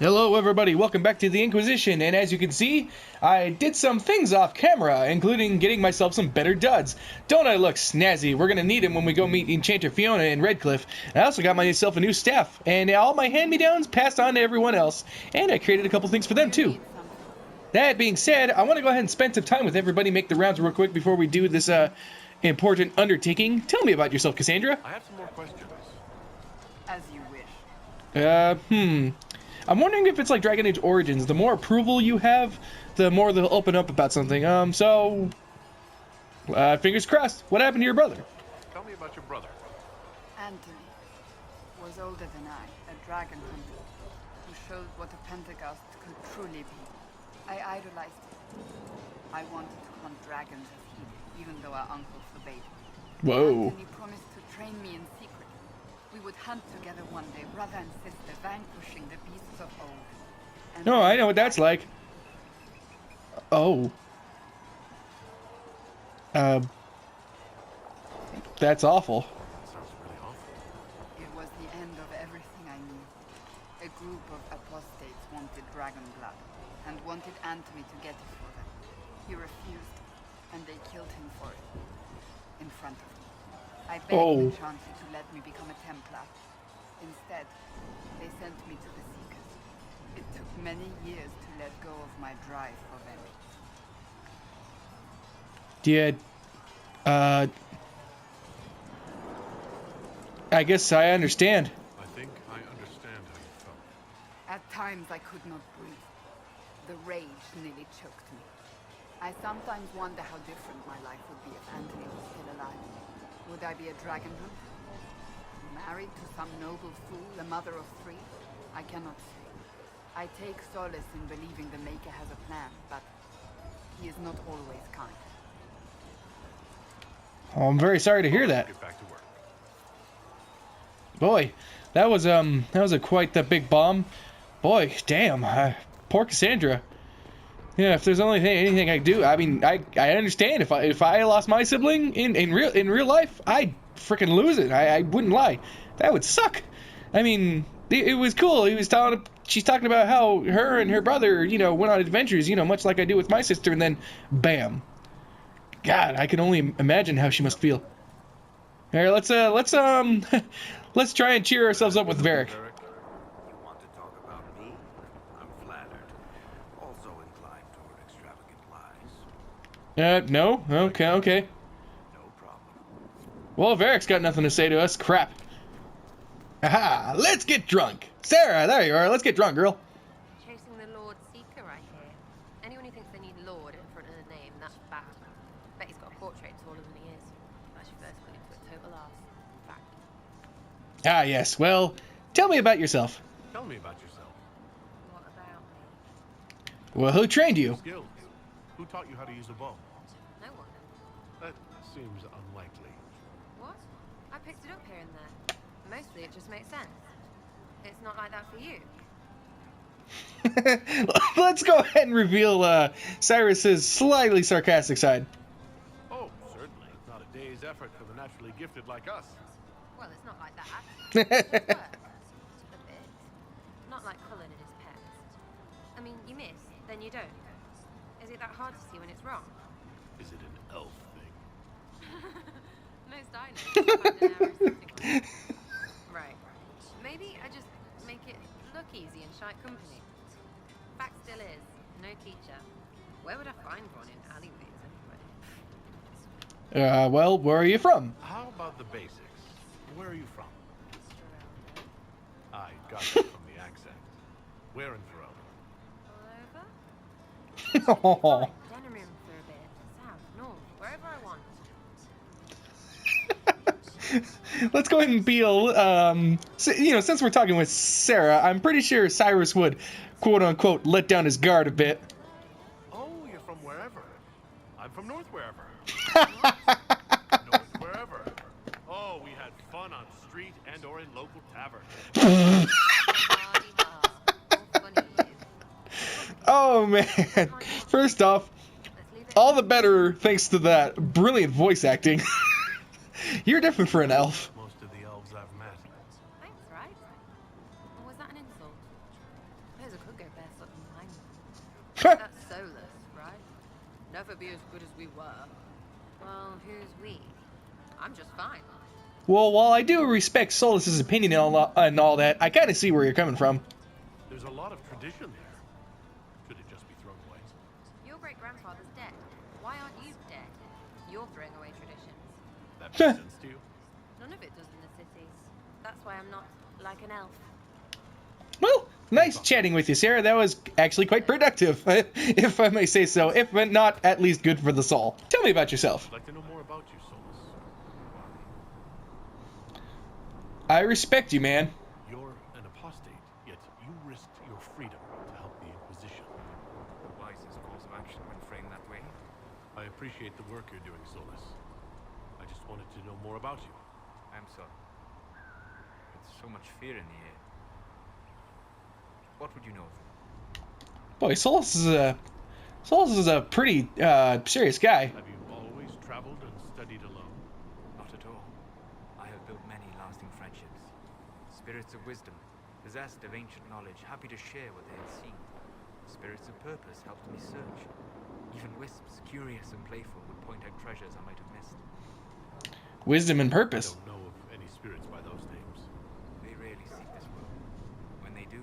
Hello everybody, welcome back to the Inquisition, and as you can see, I did some things off camera, including getting myself some better duds. Don't I look snazzy? We're gonna need them when we go meet Enchanter Fiona in Redcliffe. I also got myself a new staff, and all my hand-me-downs passed on to everyone else, and I created a couple things for them too. That being said, I want to go ahead and spend some time with everybody, make the rounds real quick before we do this important undertaking. Tell me about yourself, Cassandra. I have some more questions. As you wish. I'm wondering if it's like Dragon Age Origins. The more approval you have, the more they'll open up about something. Fingers crossed. What happened to your brother? Tell me about your brother. Anthony was older than I, a dragon hunter, who showed what a Pentagast could truly be. I idolized him. I wanted to hunt dragons as he did, even though our uncle forbade it. Whoa. Anthony promised to train me in secret. We would hunt together one day, brother and sister, vanquishing the beasts of old. And No, I know what that's like. Oh. That's awful. That sounds really awful. it was the end of everything I knew. A group of apostates wanted dragon blood, and wanted Anthony to get it for them. He refused, and they killed him for it. In front of me. I begged Oh. the Chancellor to let me become a Templar. Instead, they sent me to the Seekers. It took many years to let go of my drive for vengeance. I guess I understand. I think I understand how you felt. At times I could not breathe. The rage nearly choked me. I sometimes wonder how different my life would be if Anthony was still alive. Would I be a dragon hunter? Married to some noble fool, a mother of three? I cannot say. I take solace in believing the Maker has a plan, but he is not always kind. Oh, I'm very sorry to hear that. Get back to work. Boy, that was a quite the big bomb. Boy, damn, poor Cassandra. Yeah, if there's only anything I do, I mean, I understand. If I lost my sibling in real life, I'd freaking lose it. I wouldn't lie. That would suck. I mean, it was cool. She's talking about how her and her brother, went on adventures, much like I do with my sister, and then bam. God, I can only imagine how she must feel. All right, let's try and cheer ourselves up with Varric. You want to talk about me? I'm flattered. Also inclined toward extravagant lies. No? Okay. No problem. Well, Varric's got nothing to say to us. Crap. Aha! Let's get drunk! Sarah, there you are. Let's get drunk, girl. Chasing the Lord Seeker, I hear. Anyone who thinks they need Lord in front of the name, that's bad. Bet he's got a portrait taller than he is. That should first put into a total arse. Fact. Ah, yes. Well, tell me about yourself. Tell me about yourself. What about me? Well, who trained you? Skills. Who taught you how to use a bow? No one. That seems unlikely. What? I picked it up here and there. Mostly it just makes sense. It's not like that for you. Let's go ahead and reveal Cyrus's slightly sarcastic side. Oh, certainly. Not a day's effort for the naturally gifted like us. Well, it's not like that. It's worse. A bit. Not like Cullen and his pets. I mean, you miss, then you don't. Is it that hard to see when it's wrong? Is it an elf thing? Most I know is find an arrow or something like that. Right. Maybe I just make it look easy in shy company. Fact still is, no teacher. Where would I find one in alleyways anyway? Well, where are you from? How about the basics? Where are you from? I got that from the accent. Where in Throne? All over? Oh. Denerim for a bit. South, north, wherever I want. Let's go ahead and Beal. Since we're talking with Sarah, I'm pretty sure Cyrus would, quote unquote, let down his guard a bit. Oh, you're from wherever. I'm from North wherever. North wherever. Oh, we had fun on street and or in local tavern. Ha-ha. All funny you. Oh man. First off, Let's leave it. all the better thanks to that brilliant voice acting. You're different for an elf. Most of the elves I've met. Thanks, right? Or was that an insult? Those That's soulless, right? Never be as good as we were. Well, who's we? I'm just fine. Well, while I do respect Solus's opinion and all that, I kind of see where you're coming from. There's a lot of tradition there. Should it just be thrown away? Your great-grandfather's dead. Why aren't you dead? You're throwing away traditions. That makes sense to you? None of it does in the cities. That's why I'm not like an elf. Well, nice chatting with you, Sarah. That was actually quite productive, if I may say so. If not, at least good for the soul. Tell me about yourself. I'd like to know more about you, Solus. I respect you, man. You're an apostate, yet you risked your freedom to help the Inquisition. The wisest course of action when framed that way. I appreciate the work you're doing, Solus. I just wanted to know more about you. I'm sorry. With so much fear in the air. What would you know of him? Boy, Solus is a pretty serious guy. Have you always traveled and studied alone? Not at all. I have built many lasting friendships. Spirits of wisdom, possessed of ancient knowledge, happy to share what they had seen. Spirits of purpose helped me search. Even wisps, curious and playful, would point out treasures I might have missed. Wisdom and I purpose. don't know of any spirits by those names. They rarely seek this world. When they do,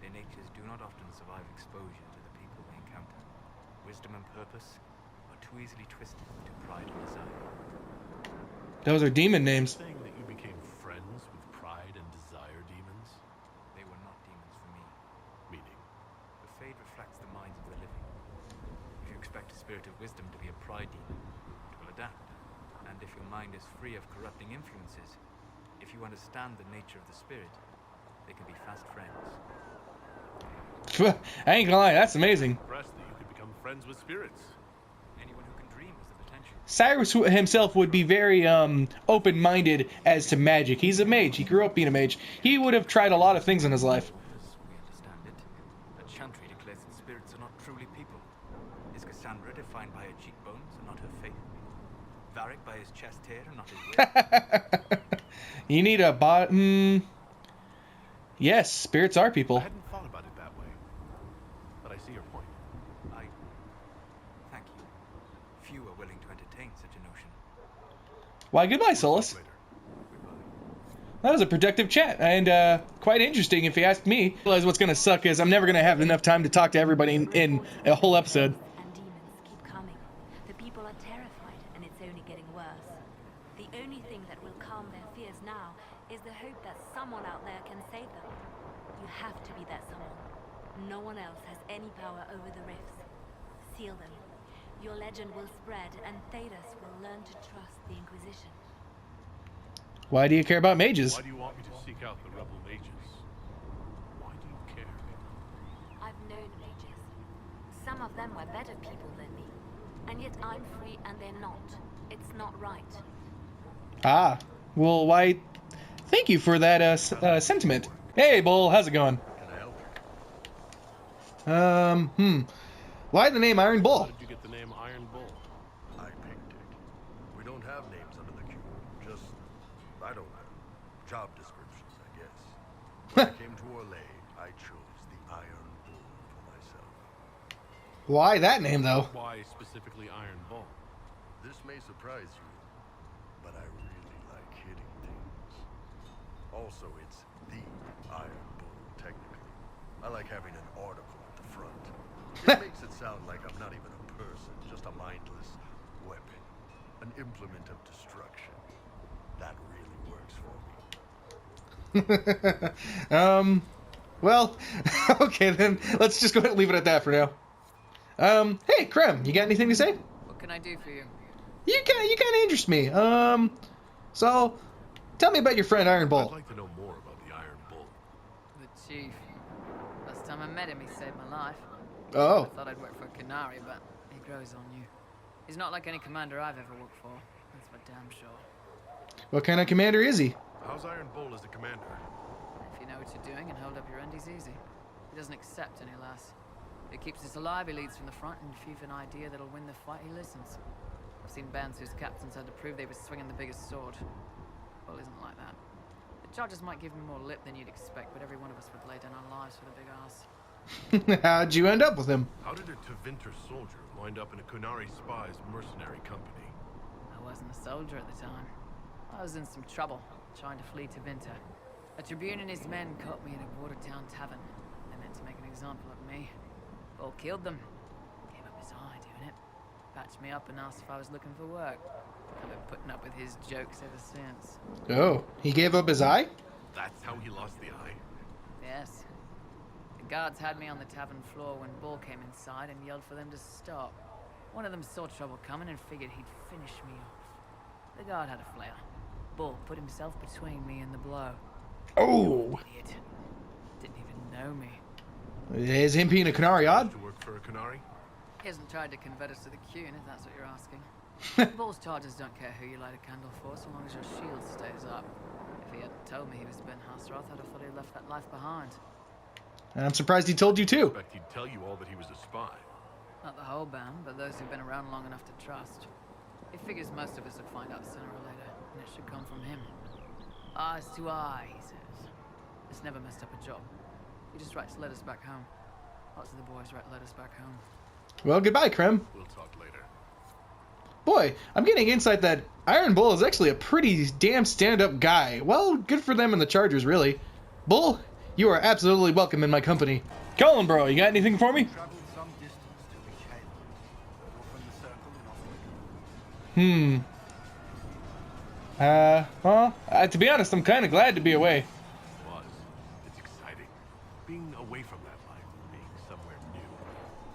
their natures do not often survive exposure to the people they encounter. Wisdom and purpose are too easily twisted into pride and desire. Those are demon names. Saying that you became friends with pride and desire demons? They were not demons for me. Meaning? The Fade reflects the minds of the living. If you expect a spirit of wisdom to be a pride demon, it will adapt. And if your mind is free of corrupting influences, if you understand the nature of the spirit, they can be fast friends. I ain't gonna lie, that's amazing. Impressed that you could become friends with spirits. Anyone who can dream has the potential. Cyrus himself would be very open-minded as to magic. He's a mage. He grew up being a mage. He would have tried a lot of things in his life. As we understand it, a chantry declares that spirits are not truly people. Is Cassandra defined by her cheekbones and not her faith? Varric by his chest hair and not his wit? You need a bot. Yes, spirits are I people. hadn't thought about it that way. But I see your point. Thank you. Few are willing to entertain such a notion. Why, goodbye, Solus. Later. That was a productive chat, and quite interesting if you ask me. Realize what's gonna suck is I'm never gonna have enough time to talk to everybody in a whole episode. And demons keep coming. The people are terrified, and it's only getting worse. The only thing that will calm their fears now is the hope that someone out there can save them. You have to be that someone. No one else has any power over the rifts. Seal them. Your legend will spread, and Thedas will learn to trust the Inquisition. Why do you care about mages? Why do you want me to seek out the rebel mages? Why do you care? I've known mages. Some of them were better people than me. And yet I'm free and they're not. It's not right. Ah, well, why? Thank you for that sentiment. Hey, Bull, how's it going? Can I help? Why the name Iron How Bull? did you get the name Iron Bull? I picked it. We don't have names under the cube. Just, I don't know, job descriptions, I guess. When I came to Orlais, I chose the Iron Bull for myself. Why that name, though? Why specifically Iron Bull? This may surprise you, but I really like hitting things. Also, it's the Iron Bull, technically. I like having an article at the front. It makes it sound like I'm not even a person, just a mindless weapon. An implement of destruction. That really works for me. Well, okay then. Let's just go ahead and leave it at that for now. Hey, Krem, you got anything to say? What can I do for you? You kind of interest me. So, tell me about your friend Iron I'd Bull. like to know more about the Iron Bull. The chief. Last time I met him, he saved my life. Oh. I thought I'd work for Canary, but he grows on you. He's not like any commander I've ever worked for. That's for damn sure. What kind of commander is he? How's Iron Bull as a commander? If you know what you're doing and hold up your end, he's easy. He doesn't accept any less. He keeps us alive, he leads from the front, and if you've an idea that'll win the fight, he listens. I've seen bands whose captains had to prove they were swinging the biggest sword. Bull isn't like that. The charges might give him more lip than you'd expect, but every one of us would lay down our lives for the big ass. How'd you end up with him? How How did a Tevinter soldier wind up in a Kunari spy's mercenary company? I wasn't a soldier at the time. I was in some trouble, trying to flee to Winter. A Tribune and his men caught me in a border-town tavern. They meant to make an example of me. Bull killed them. Gave up his eye doing it. Patched me up and asked if I was looking for work. I've been putting up with his jokes ever since. Oh, he gave up his eye? That's how he lost the eye? Yes. The guards had me on the tavern floor when Bull came inside and yelled for them to stop. One of them saw trouble coming and figured he'd finish me off. The guard had a flare. Bull put himself between me and the blow. Oh! Idiot. Didn't even know me. Is him being a Kunari odd? To work for a Kunari? He hasn't tried to convert us to the Qun, if that's what you're asking. Bull's chargers don't care who you light a candle for, so long as your shield stays up. If he hadn't told me he was Ben Hasroth, I'd have thought he'd left that life behind. And I'm surprised he told you too. I expect he'd tell you all that he was a spy. Not the whole band, but those who've been around long enough to trust. He figures most of us would find out sooner or later, and it should come from him. Eyes to eye, he says. It's never messed up a job. He just writes letters back home. Lots of the boys write letters back home. Well, goodbye, Krem. We'll talk later. Boy, I'm getting insight that Iron Bull is actually a pretty damn stand-up guy. Well, good for them and the Chargers, really. Bull, you are absolutely welcome in my company. Colin, bro, you got anything for me? Traveled some distance to reach Haven. Or from the circle in Oswego. Well, to be honest, I'm kind of glad to be away. Was. It's exciting. Being away from that life, being somewhere new.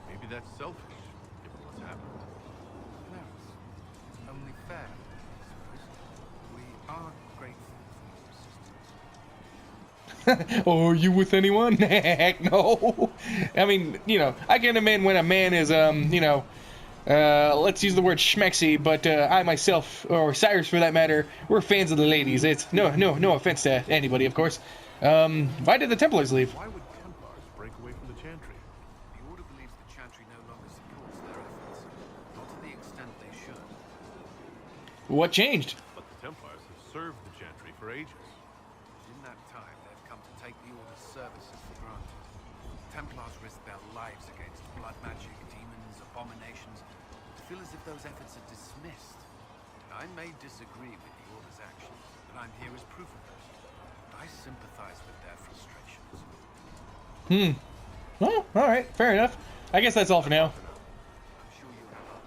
Maybe that's selfish, given what's happened. No, it's only fair, I suppose. We are grateful for your assistance. Oh, are you with anyone? Heck no. I mean, you know, I can imagine when a man is, you know, let's use the word schmexy, but I myself, or Cyrus for that matter, we're fans of the ladies. It's no offense to anybody, of course. Why did the Templars leave? Why would Templars break away from the Chantry? The Order believes the Chantry no longer supports their efforts. Not to the extent they should. What changed? But the Templars have served the Chantry for ages. In that time, they've come to take the Order's services for granted. Templars risk their lives against blood magic, demons, abominations, to feel as if those efforts are dismissed. I may disagree with the Order's actions, but I'm here as proof of it. I sympathize with their frustrations. Well, alright, fair enough. I guess that's all for now. I'm sure you have others.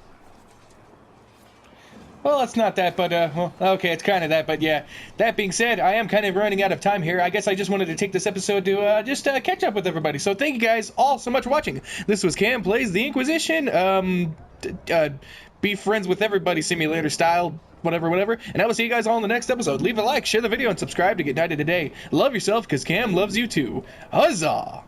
Well, it's not that, but, well, okay, it's kind of that, but yeah. That being said, I am kind of running out of time here. I guess I just wanted to take this episode to, just, catch up with everybody. So thank you guys all so much for watching. This was Cam Plays the Inquisition, be friends with everybody simulator style, whatever. And I will see you guys all in the next episode. Leave a like, share the video, and subscribe to get knighted today. Love yourself, because Cam loves you too. Huzzah!